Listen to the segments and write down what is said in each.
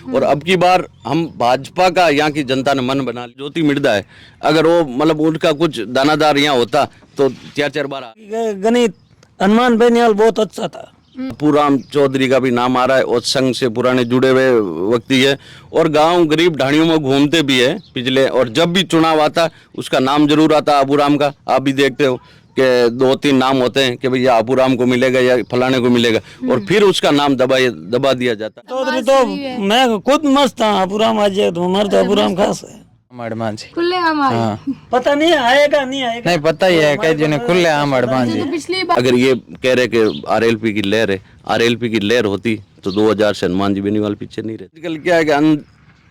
और अब की बार हम भाजपा का यहाँ की जनता ने मन बना लिया। ज्योति मिर्धा है, अगर वो मतलब उनका कुछ दानादार यहाँ होता तो 4-4 बार गणित हनुमान बेनीवाल बहुत अच्छा था। बापूराम चौधरी का भी नाम आ रहा है और संघ से पुराने जुड़े हुए व्यक्ति है और गांव गरीब ढाणियों में घूमते भी है पिछले, और जब भी चुनाव आता उसका नाम जरूर आता बापूराम का। आप भी देखते हो कि 2-3 नाम होते हैं कि भैया बापूराम को मिलेगा या फलाने को मिलेगा, और फिर उसका नाम दबा दिया जाता है। चौधरी तो मैं खुद मस्त था, अबूराम आज तो हमारे तो अबूराम खास है। हनुमान जी खुले हमारे पता नहीं आएगा नहीं आएगा, नहीं पता ही है, कई जने खुले आम हनुमान जी। पिछली बार अगर ये कह रहे कि आरएलपी की लहर है, आरएलपी की लहर होती तो 2000 से हनुमान जी बेनीवाल पीछे नहीं रहते। आजकल क्या है कि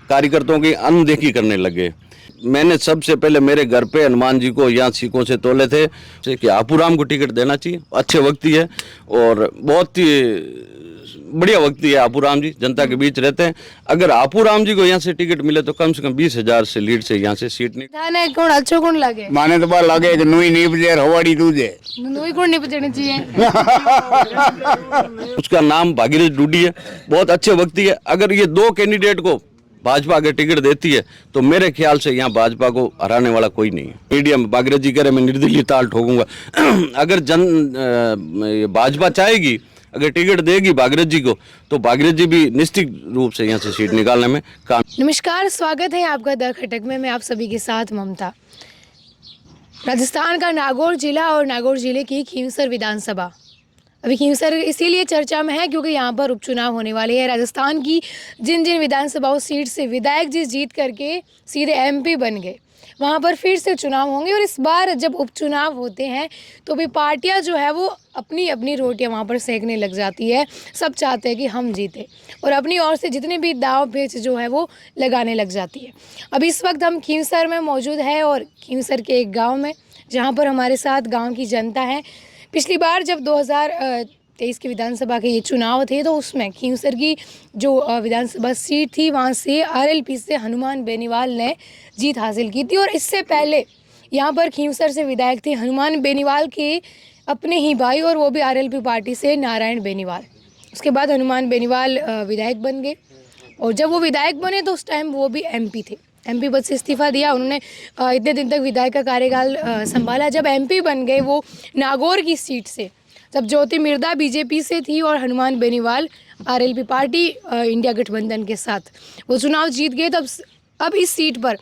कार्यकर्ताओं की अनदेखी करने लगे। मैंने सबसे पहले मेरे घर पे हनुमान जी को यहाँ सीखों से तोले थे कि बापूराम को टिकट देना चाहिए, अच्छे व्यक्ति है और बहुत ही बढ़िया व्यक्ति है बापूराम जी, जनता के बीच रहते हैं। अगर बापूराम जी को यहाँ से टिकट मिले तो कम से कम 20,000 से लीड से यहाँ से सीट नहीं। थाने कौन अच्छो कौन लगे माने तो बार लगे कि नुई नीप दे हवाड़ी तुझे नोई कौन नहीं बचने चाहिए। उसका नाम भागीरथ डूडी है, बहुत अच्छे व्यक्ति है। अगर ये 2 कैंडिडेट को भाजपा अगर टिकट देती है तो मेरे ख्याल से यहाँ भाजपा को हराने वाला कोई नहीं है। मीडिया में भागीरथ जी कह रहे मैं निर्दलीय ताल ठोकूंगा। अगर भाजपा चाहेगी, अगर टिकट देगी भागीरथ जी को तो भागीरथ जी भी निश्चित रूप से यहाँ से सीट निकालने में काम। नमस्कार, स्वागत है आपका द खटक में। मैं आप सभी के साथ ममता। राजस्थान का नागौर जिला और नागौर जिले की खींवसर विधानसभा, अभी खींवसर इसीलिए चर्चा में है क्योंकि यहाँ पर उपचुनाव होने वाले हैं। राजस्थान की जिन जिन विधानसभाओं सीट से विधायक जी जीत करके सीधे एमपी बन गए, वहाँ पर फिर से चुनाव होंगे। और इस बार जब उपचुनाव होते हैं तो भी पार्टियाँ जो है वो अपनी अपनी रोटियाँ वहाँ पर सेकने लग जाती है। सब चाहते हैं कि हम जीते और अपनी ओर से जितने भी दाव पेच जो है वो लगाने लग जाती है। अब इस वक्त हम खींवसर में मौजूद है और खींवसर के एक गाँव में, जहाँ पर हमारे साथ गाँव की जनता है। पिछली बार जब 2023 के विधानसभा के ये चुनाव थे तो उसमें खींवसर की जो विधानसभा सीट थी वहाँ से आरएलपी से हनुमान बेनीवाल ने जीत हासिल की थी। और इससे पहले यहाँ पर खींवसर से विधायक थे हनुमान बेनीवाल के अपने ही भाई, और वो भी आरएलपी पार्टी से नारायण बेनीवाल। उसके बाद हनुमान बेनीवाल विधायक बन गए और जब वो विधायक बने तो उस टाइम वो भी एमपी थे। एमपी पद से इस्तीफा दिया उन्होंने, इतने दिन तक विधायक का कार्यकाल संभाला। जब एमपी बन गए वो नागौर की सीट से, जब ज्योति मिर्धा बीजेपी से थी और Hanuman Beniwal RLP party India गठबंधन के साथ वो चुनाव जीत गए, तब अब इस सीट पर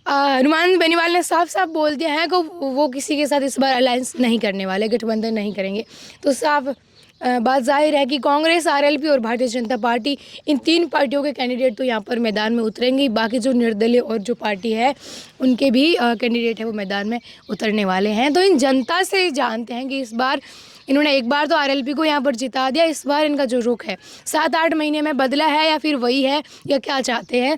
हनुमान बेनीवाल ने साफ साफ बोल दिया है कि वो किसी के साथ इस बार अलायंस नहीं करने वाले, गठबंधन नहीं करेंगे। तो साफ बात जाहिर है कि कांग्रेस, आरएलपी और भारतीय जनता पार्टी, इन 3 पार्टियों के कैंडिडेट तो यहाँ पर मैदान में उतरेंगे। बाकी जो निर्दलीय और जो पार्टी है उनके भी कैंडिडेट है वो मैदान में उतरने वाले हैं। तो इन जनता से जानते हैं कि इस बार इन्होंने एक बार तो आरएलपी को यहाँ पर जिता दिया, इस बार इनका जो रुख है 7-8 महीने में बदला है या फिर वही है, या क्या चाहते हैं?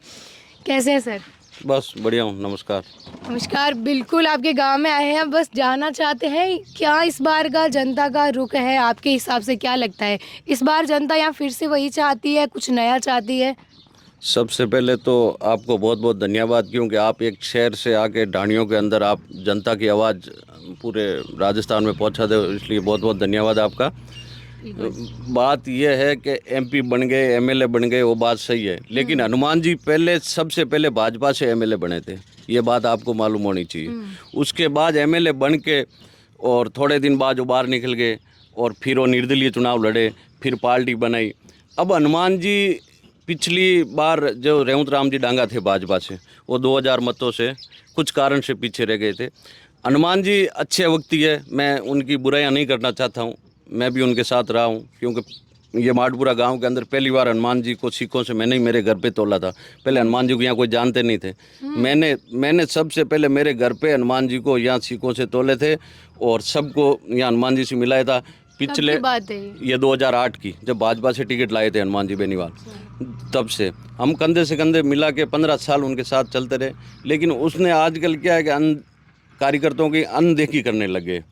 कैसे हैं सर? बस बढ़िया हूँ, नमस्कार। नमस्कार। बिल्कुल आपके गांव में आए हैं, बस जानना चाहते हैं क्या इस बार का जनता का रुख है, आपके हिसाब से क्या लगता है? इस बार जनता यहाँ फिर से वही चाहती है, कुछ नया चाहती है? सबसे पहले तो आपको बहुत बहुत धन्यवाद, क्योंकि आप एक शहर से आके ढाणियों के अंदर आप जनता की आवाज़ पूरे राजस्थान में पहुंचा दे, इसलिए बहुत बहुत धन्यवाद आपका। बात यह है कि एमपी बन गए, एमएलए बन गए, वो बात सही है, लेकिन हनुमान जी पहले सबसे पहले भाजपा से एमएलए बने थे, ये बात आपको मालूम होनी चाहिए। उसके बाद एमएलए बन के और थोड़े दिन बाद वो बाहर निकल गए और फिर वो निर्दलीय चुनाव लड़े, फिर पार्टी बनाई। अब हनुमान जी पिछली बार जो रेवंत राम जी डांगा थे भाजपा से, वो 2000 मतों से कुछ कारण से पीछे रह गए थे। हनुमान जी अच्छे व्यक्ति है, मैं उनकी बुराइयां नहीं करना चाहता हूं, मैं भी उनके साथ रहा हूं, क्योंकि ये माटपुरा गांव के अंदर पहली बार हनुमान जी को सीखों से मैंने ही मेरे घर पे तोला था। पहले हनुमान जी को यहाँ कोई जानते नहीं थे। मैंने सबसे पहले मेरे घर पे हनुमान जी को यहाँ सीखों से तोले थे और सबको यहाँ हनुमान जी से मिलाया था। पिछले बात है ये 2008 की, जब भाजपा से टिकट लाए थे हनुमान जी बेनीवाल, तब से हम कंधे से कंधे मिला के 15 साल उनके साथ चलते रहे। लेकिन उसने आजकल क्या है कि कार्यकर्ताओं की अनदेखी करने लगे।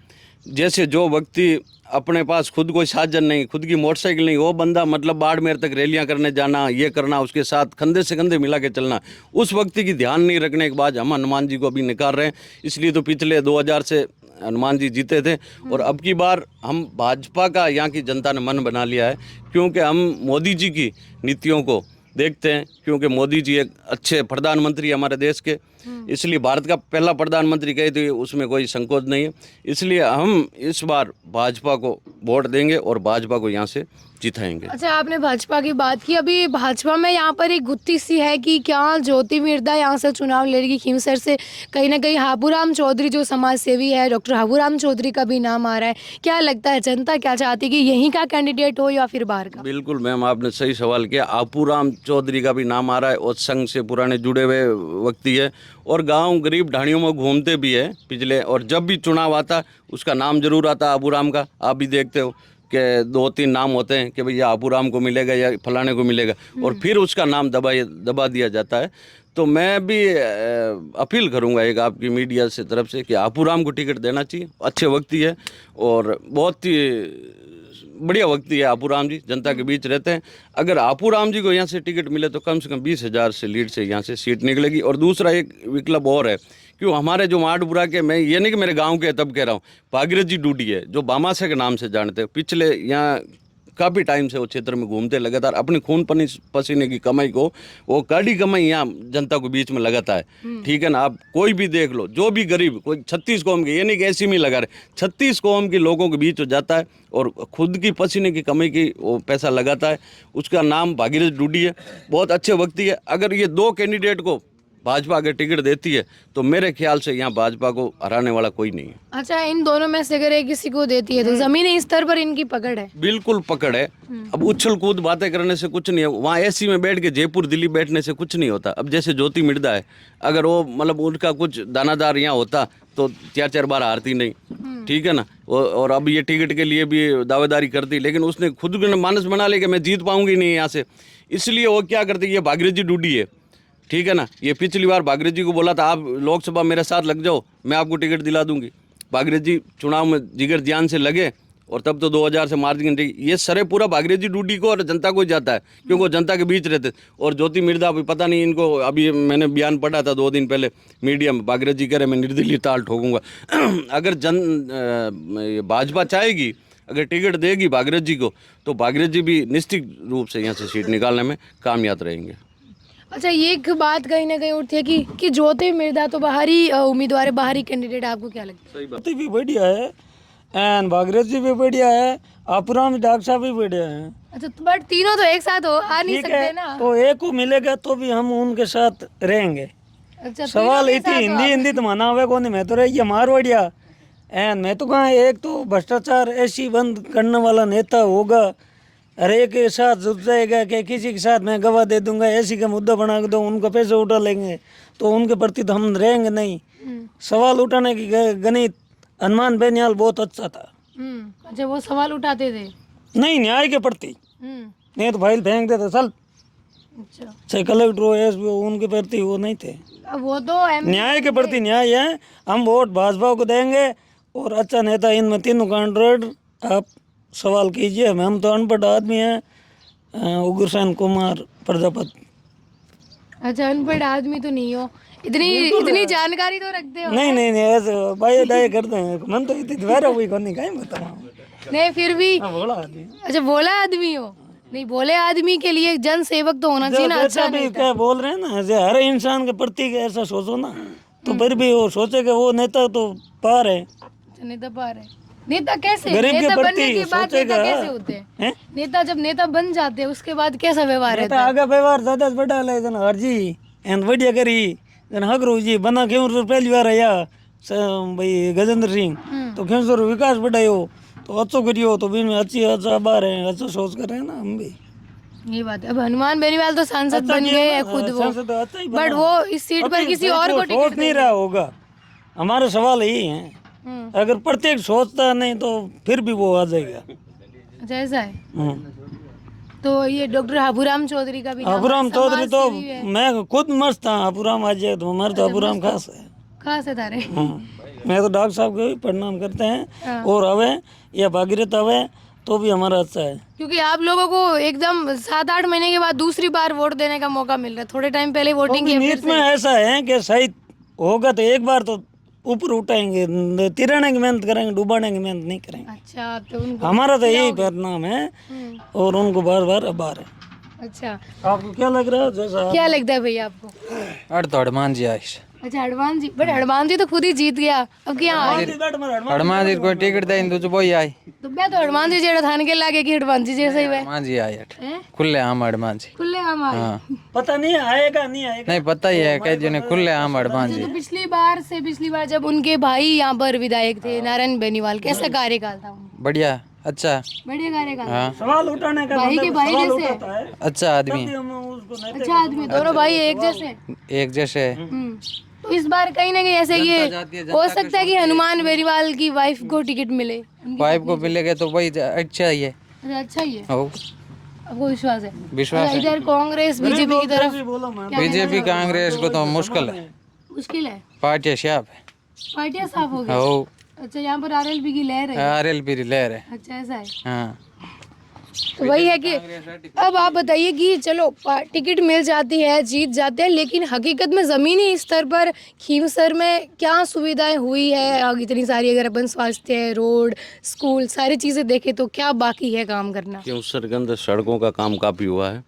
जैसे जो व्यक्ति अपने पास खुद कोई साधन नहीं, खुद की मोटरसाइकिल नहीं, वो बंदा मतलब बाड़मेर तक रैलियां करने जाना, ये करना, उसके साथ कंधे से कंधे मिला के चलना, उस व्यक्ति की ध्यान नहीं रखने के बाद हम हनुमान जी को अभी निकाल रहे हैं। इसलिए तो पिछले 2000 से हनुमान जी जीते थे और अब की बार हम भाजपा का यहाँ की जनता ने मन बना लिया है, क्योंकि हम मोदी जी की नीतियों को देखते हैं, क्योंकि मोदी जी एक अच्छे प्रधानमंत्री हमारे देश के, इसलिए भारत का पहला प्रधानमंत्री कहे तो उसमें कोई संकोच नहीं है। इसलिए हम इस बार भाजपा को वोट देंगे और भाजपा को यहाँ से जिताएंगे। अच्छा, आपने भाजपा की बात की, अभी भाजपा में यहाँ पर एक गुत्थी सी है कि क्या ज्योति मिर्धा यहाँ से चुनाव लड़ेगी खींवसर से, कहीं ना कहीं हाबूराम चौधरी जो समाज सेवी है, डॉक्टर हाबूराम चौधरी का भी नाम आ रहा है। क्या लगता है, जनता क्या चाहती है कि यहीं का कैंडिडेट हो या फिर बाहर का? बिल्कुल मैम, आपने सही सवाल किया। हाबूराम चौधरी का भी नाम आ रहा है और संघ से पुराने जुड़े हुए व्यक्ति है और गांव गरीब ढाणियों में घूमते भी है पिछले, और जब भी चुनाव आता उसका नाम जरूर आता हाबूराम का। आप भी देखते हो कि 2-3 नाम होते हैं कि भैया हाबूराम को मिलेगा या फलाने को मिलेगा, और फिर उसका नाम दबा दिया जाता है। तो मैं भी अपील करूंगा एक आपकी मीडिया से तरफ से कि हाबूराम को टिकट देना चाहिए। अच्छे व्यक्ति है और बहुत ही बढ़िया व्यक्ति है हाबूराम जी, जनता के बीच रहते हैं। अगर हाबूराम जी को यहाँ से टिकट मिले तो कम से कम 20,000 से लीड से यहाँ से सीट निकलेगी। और दूसरा एक विकल्प और है, क्यों हमारे जो माडपुरा के, मैं ये नहीं कि मेरे गांव के तब कह रहा हूँ, भागीरथ जी डूडी है जो बामासे के नाम से जानते हैं, पिछले यहाँ काफ़ी टाइम से वो क्षेत्र में घूमते लगातार अपनी खून पसीने की कमाई को, वो कड़ी कमाई यहाँ जनता को बीच में लगाता है। ठीक है ना, आप कोई भी देख लो, जो भी गरीब, कोई 36 कौम के, ये नहीं कि ऐसी में लगा रहे, 36 कौम के लोगों के बीच हो जाता है और खुद की पसीने की कमाई की वो पैसा लगाता है। उसका नाम भागीरथ डूडी है, बहुत अच्छे व्यक्ति है। अगर ये 2 कैंडिडेट को भाजपा अगर टिकट देती है तो मेरे ख्याल से यहाँ भाजपा को हराने वाला कोई नहीं है। अच्छा, इन दोनों में से अगर एक किसी को देती है तो जमीनी स्तर पर इनकी पकड़ है? बिल्कुल पकड़ है। अब उछल कूद बातें करने से कुछ नहीं है, वहाँ एसी में बैठ के जयपुर दिल्ली बैठने से कुछ नहीं होता। अब जैसे ज्योति मिर्धा है, अगर वो मतलब उनका कुछ दानादार यहाँ होता तो 4-4 बार हारती नहीं। ठीक है ना, और अब ये टिकट के लिए भी दावेदारी करती, लेकिन उसने खुद मानस बना लिया कि मैं जीत पाऊंगी नहीं यहाँ से, इसलिए वो क्या करती, ये भागीरथ जी डूडी है। ठीक है ना, ये पिछली बार भागीरथ जी को बोला था आप लोकसभा मेरे साथ लग जाओ, मैं आपको टिकट दिला दूंगी। भागीरथ जी चुनाव में जिगर जान से लगे और तब तो 2000 से मार्जिन रही। ये सरे पूरा भागीरथ जी डूडी को और जनता को ही जाता है, क्योंकि वो जनता के बीच रहते। और ज्योति मिर्धा अभी पता नहीं इनको, अभी मैंने बयान पढ़ा था 2 दिन पहले मीडिया में, भागीरथ जी कह रहे मैं निर्दलीय ताल ठोकूंगा। अगर भाजपा चाहेगी, अगर टिकट देगी भागीरथ जी को, तो भागीरथ जी भी निश्चित रूप से यहाँ से सीट निकालने में कामयाब रहेंगे। अच्छा, ये एक बात कहीं ना कहीं उठती है कि ज्योति मिर्धा तो बाहरी उम्मीदवार है, बाहरी कैंडिडेट, आपको क्या लगता है? ज्योति भी बढ़िया है एंड भागीरथ जी भी बढ़िया है, हाबूराम डॉक्टर साहब भी बढ़िया है। अच्छा, तो बट तीनों तो एक साथ आ नहीं ठीक सकते है, ना। तो एक को मिलेगा तो भी हम उनके साथ रहेंगे। अच्छा, सवाल तीनों के इतनी साथ हिंदी हिंदी तो माना हुआ कौन, मैं तो रही मारवाड़िया एंड मैं तो कहाँ, एक तो भ्रष्टाचार ऐसी बंद करने वाला नेता होगा, हर एक के साथ जुट जाएगा कि किसी के साथ मैं गवाह दे दूंगा, ऐसी का मुद्दा बना के दो, उनका पैसे उठा लेंगे, तो उनके प्रति तो हम रहेंगे नहीं। सवाल उठाने की गणित हनुमान बेनियाल बहुत अच्छा था। अच्छा, वो सवाल उठाते थे? नहीं, न्याय के प्रति, नहीं तो फाइल फेंक देते चल। अच्छा, चाहे कलेक्टर हो, एसपी हो, उनके प्रति वो नहीं थे। अब वो तो न्याय के प्रति न्याय है। हम वोट भाजपा को देंगे और अच्छा नेता इनमें तीनों कैंडिडेट आप सवाल कीजिए। हम तो अनपढ़ आदमी हैं, उग्रसेन कुमार प्रजापति। अच्छा, अनपढ़ आदमी तो नहीं हो, इतनी जानकारी तो रखते हो? नहीं ऐसे भाई दाई करते हैं, मन तो इतनी दोबारा हुई कौन, कहीं बताऊँ। नहीं, फिर भी बोला आदमी। अच्छा, बोला आदमी हो? नहीं, बोले आदमी के लिए जन सेवक तो होना चाहिए ना। अच्छा, भी क्या बोल रहे हैं ना, ऐसे हर इंसान के प्रति ऐसा सोचो ना, तो फिर भी वो सोचे कि वो नेता तो पार है। नेता पार है? नेता कैसे? गरीब के नेता प्रति बनने के बाद सोचेगा। नेता कैसे होते हैं? नेता जब नेता बन जाते हैं उसके बाद कैसा व्यवहार रहता है? आगे व्यवहार ज्यादा बड़ा ले जन हरजी एंड बढ़िया करी जन हगरू जी बना क्यों पहली बार आया भाई गजेंद्र सिंह, तो क्यों सर विकास बढ़ायो, तो अच्छो करियो, तो भी अच्छी अच्छा बार है, अच्छा सोच कर रहे हैं ना हम भी। ये बात है। अब हनुमान बेनीवाल तो सांसद बन गए हैं खुद वो, बट वो इस सीट पर किसी और को टिकट सोच नहीं रहा होगा। हमारा सवाल यही है, अगर प्रत्येक सोचता नहीं तो फिर भी वो आ जाएगा। अच्छा, ऐसा है। तो ये डॉक्टर हाबूराम चौधरी का भी नाम है, हाबूराम चौधरी तो समाजसेवी है। मैं खुद मस्त था, हाबूराम आज जाए तो हमारे तो हाबूराम खास है। खास है तारे। मैं तो डॉक्टर साहब को भी प्रणाम करते हैं, और हवे या भागीरथ हवे तो भी हमारा अच्छा है, क्योंकि आप लोगों को एकदम 7-8 महीने के बाद दूसरी बार वोट देने का मौका मिल रहा है। थोड़े टाइम पहले वोटिंग की नीत में ऐसा है कि शायद होगा तो एक बार तो ऊपर उठाएंगे, तिराने की मेहनत करेंगे, डुबाने की मेहनत नहीं करेंगे। अच्छा, तो उनको हमारा तो यही परिणाम है और उनको बार बार आभार है। अच्छा, आपको क्या लग रहा है जैसा क्या लगता है भैया आपको? अड़ तो हनुमान जी आइस अच्छा, हनुमान जी, बट हनुमान जी तो खुद ही जीत गया, अब क्या है? हनुमान जी कोई टिकट दें तो वही आई तो मैं तो हनुमान जी जेड़ा थान के लागे कि हनुमान जी जैसे ही वे हनुमान जी आए अठ हैं? खुले आम हनुमान जी खुले आम आए। हाँ पता नहीं आएगा नहीं आएगा नहीं पता ही है कई जने खुले आम हनुमान जी तो पिछली बार जब उनके भाई यहाँ पर विधायक थे नारायण बेनीवाल, कैसा कार्यकाल था उनका? बढ़िया अच्छा बढ़िया कार्यकाल था। हाँ सवाल उठाने का भाई के बंदा भाई सवाल जैसे उठाता है अच्छा आदमी तभी हम उसको नहीं अच्छा आदमी, दोनों भाई एक जैसे। एक जैसे तो इस बार कहीं ना कहीं ऐसे ये हो सकता है कि हनुमान बेनीवाल की वाइफ को टिकट मिले। वाइफ को मिलेगा तो वही अच्छा ही है अच्छा ही है, हो आपको विश्वास है? विश्वास अच्छा, इधर कांग्रेस बीजेपी की तरफ बोला मैं बीजेपी कांग्रेस को तो मुश्किल है मुश्किल है, पार्टी शाप है पार्टियां साफ हो गई। हो अच्छा, यहाँ पर आरएलपी की लहर है। आरएलपी लहर है अच्छा, ऐसा है। हाँ तो वही है कि अब आप बताइए कि चलो टिकट मिल जाती है, जीत जाते हैं, लेकिन हकीकत में ज़मीनी स्तर पर खींवसर में क्या सुविधाएं हुई है? इतनी सारी, अगर अपन स्वास्थ्य, रोड, स्कूल, सारी चीज़ें देखें तो क्या बाकी है काम करना? खींवसर के अंदर सड़कों का काम काफ़ी हुआ है।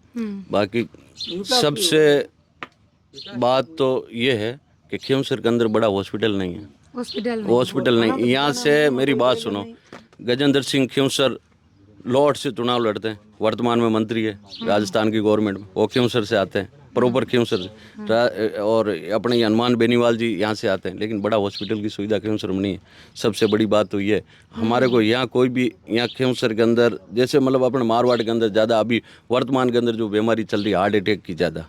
बाकी सबसे बात तो ये है कि खींवसर के अंदर बड़ा हॉस्पिटल नहीं है। हॉस्पिटल नहीं, यहाँ से मेरी बात सुनो, गजेंद्र सिंह खींवसर लॉर्ड से चुनाव लड़ते हैं, वर्तमान में मंत्री है राजस्थान की गवर्नमेंट में, वो खींवसर से आते हैं, प्रॉपर खींवसर से। और अपने हनुमान बेनीवाल जी यहाँ से आते हैं, लेकिन बड़ा हॉस्पिटल की सुविधा खींवसर में नहीं है। सबसे बड़ी बात तो ये है, हमारे को यहाँ कोई भी, यहाँ खींवसर के अंदर जैसे मतलब अपने मारवाड़ के अंदर ज़्यादा अभी वर्तमान के अंदर जो बीमारी चल रही है हार्ट अटैक की ज़्यादा,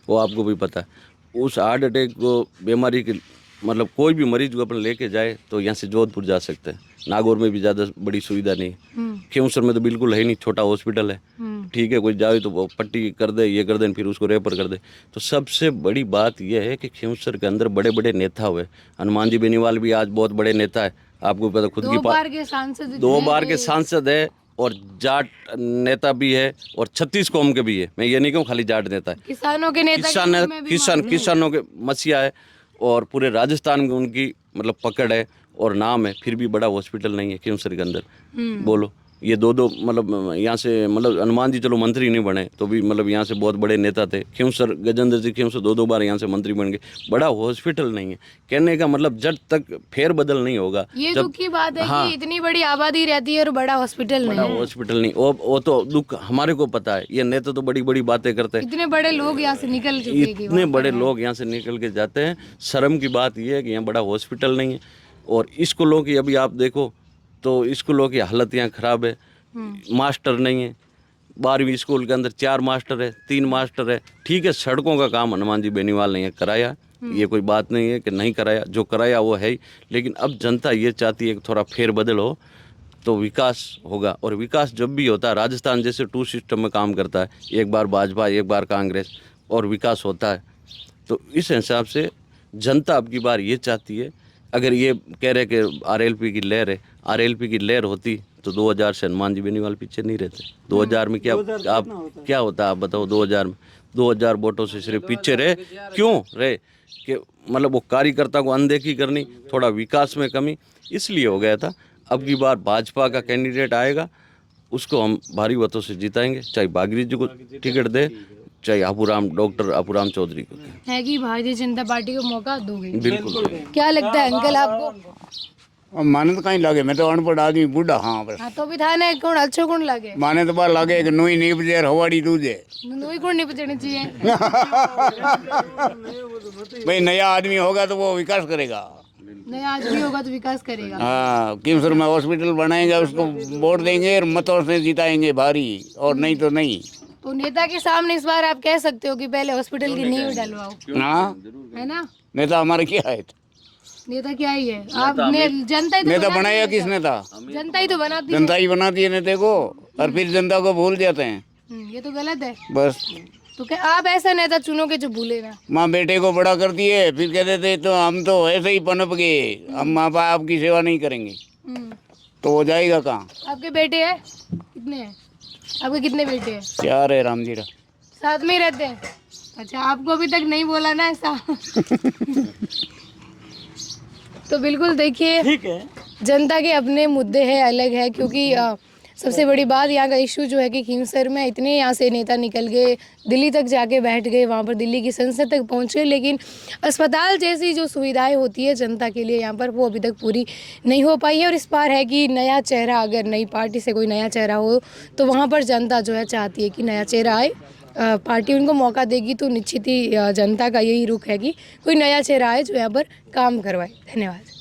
वो आपको भी पता है। उस हार्ट अटैक को बीमारी की मतलब कोई भी मरीज को अपन लेके जाए तो यहाँ से जोधपुर जा सकते हैं। नागौर में भी ज़्यादा बड़ी सुविधा नहीं है, खींवसर में तो बिल्कुल है नहीं, छोटा हॉस्पिटल है, ठीक है, कोई जाए तो वो पट्टी कर दे, ये कर दे, फिर उसको रेफर कर दे। तो सबसे बड़ी बात यह है कि खींवसर के अंदर बड़े बड़े नेता हुए, हनुमान जी बेनीवाल भी आज बहुत बड़े नेता है, आपको पता, खुद की 2 बार के सांसद, 2 बार के सांसद है, और जाट नेता भी है, और 36 कौम के भी है। मैं ये नहीं कहूँ खाली जाट नेता है, किसानों के नेता, किसानों के मसीहा है, और पूरे राजस्थान में उनकी मतलब पकड़ है और नाम है। फिर भी बड़ा हॉस्पिटल नहीं है खींवसर के अंदर। बोलो, ये दो मतलब यहाँ से मतलब हनुमान जी चलो मंत्री नहीं बने तो भी मतलब यहाँ से बहुत बड़े नेता थे। खींवसर गजेंद्र जी खींवसर 2 बार यहाँ से मंत्री बन गए। बड़ा हॉस्पिटल नहीं है, कहने का मतलब जब तक फेर बदल नहीं होगा। ये दुख की बात है कि इतनी बड़ी आबादी रहती है और बड़ा हॉस्पिटल नहीं है। हॉस्पिटल नहीं, वो तो दुख हमारे को पता है। ये नेता तो बड़ी बड़ी बातें करते हैं, इतने बड़े लोग यहाँ से निकल चुके हैं, इतने बड़े लोग यहाँ से निकल के जाते हैं। शर्म की बात यह है कि यहाँ बड़ा हॉस्पिटल नहीं है। और स्कूलों की अभी आप देखो तो स्कूलों की हालत यहाँ ख़राब है, मास्टर नहीं है। 12वीं स्कूल के अंदर 4 मास्टर है, 3 मास्टर है। ठीक है, सड़कों का काम हनुमान जी बेनीवाल ने कराया, ये कोई बात नहीं है कि नहीं कराया, जो कराया वो है ही। लेकिन अब जनता ये चाहती है कि थोड़ा फेरबदल हो तो विकास होगा। और विकास जब भी होता है, राजस्थान जैसे 2 सिस्टम में काम करता है, एक बार भाजपा एक बार कांग्रेस, और विकास होता है। तो इस हिसाब से जनता अब की बार ये चाहती है, अगर ये कह रहे कि आरएलपी की लहर है, आरएलपी की लहर होती तो 2000 से हनुमान जी बेनीवाल पीछे नहीं रहते। 2000 में क्या क्या होता आप बताओ। 2000 में 2000 वोटों से सिर्फ पीछे रहे। क्यों रहे? कि मतलब वो कार्यकर्ता को अनदेखी करनी, थोड़ा विकास में कमी, इसलिए हो गया था। अब की बार भाजपा का कैंडिडेट आएगा, उसको हम भारी मतों से जिताएंगे, चाहे बागरी जी को टिकट दे, चाहे डॉक्टर अपूराम चौधरी को है कि भारतीय जनता पार्टी को मौका दोगे? बिल्कुल। क्या लगता है अंकल आपको? माने तो कहीं लगे, मैं तो अनपढ़ आदमी बूढ़ा। हाँ बस हाँ, तो भी था ना, कौन अच्छो कौन लगे? माने तो बार लगे कि नुई नीप जे हवाड़ी तुझे नोई कौन नहीं बचनी चाहिए? भाई नया आदमी होगा तो वो विकास करेगा। नया आदमी होगा तो विकास करेगा। हाँ, खींवसर में हॉस्पिटल बनाएंगे, उसको वोट देंगे और मतों से जिताएंगे भारी, और नहीं तो नहीं। तो नेता के सामने इस बार आप कह सकते हो कि पहले हॉस्पिटल की नींव डलवाओ, हाँ, है ना? नेता हमारा क्या है? नेता क्या ही है? आप जनता ही तो नेता बनाती बनाया है। किस नेता? जनता ही तो बनाती है। जनता ही बनाती है नेता को, और फिर जनता को भूल जाते हैं। ये तो गलत है। बस तो क्या आप ऐसा नेता चुनोगे जो भूले ना? माँ बेटे को बड़ा करती है, फिर कहते थे तो हम तो ऐसे ही पनप गए, हम माँ बाप की सेवा नहीं करेंगे, तो हो जाएगा कहाँ? आपके बेटे हैं कितने हैं? आपके कितने बेटे हैं? 4 है राम जीरा। साथ में ही रहते हैं? अच्छा, आपको अभी तक नहीं बोला ना ऐसा? तो बिल्कुल देखिए, ठीक है, जनता के अपने मुद्दे हैं, अलग है, क्योंकि सबसे बड़ी बात यहाँ का इशू जो है कि खींवसर में इतने यहाँ से नेता निकल गए, दिल्ली तक जाके बैठ गए, वहाँ पर दिल्ली की संसद तक पहुँचे, लेकिन अस्पताल जैसी जो सुविधाएं होती है जनता के लिए यहाँ पर वो अभी तक पूरी नहीं हो पाई है। और इस बार है कि नया चेहरा, अगर नई पार्टी से कोई नया चेहरा हो तो वहाँ पर जनता जो है चाहती है कि नया चेहरा आए, पार्टी उनको मौका देगी तो निश्चित ही जनता का यही रुख है कि कोई नया चेहरा आए जो यहाँ पर काम करवाए। धन्यवाद।